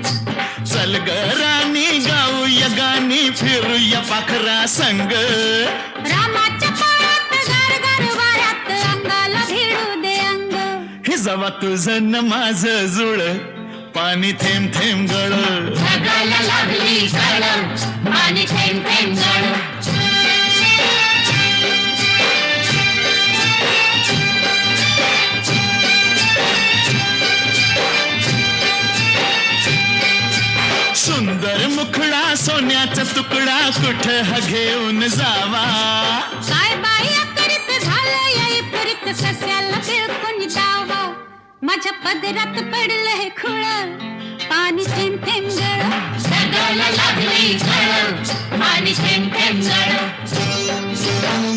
चल ग राणी गाऊया गाणी फिरूया पाखरा संग रामाच्या पायात गार गार वाऱ्यात अंगाला भिडू दे अंग हे जवा तुझं न माझं जुळ पाणी थेंब थेंब गळ ढगाला लागली गळ पाणी थेंब थेंब गळ सुंदर मुखडा सोन्याचा तुकडा कुठं हा घेऊन जावा काय बाई करीत झालं याई करीत सस्याला बिळकून जावा माझ्या पदरात पडलं हे खुळ पाणी थेंब थेंब गळ ढगाला लागली गळ पाणी थेंब थेंब गळ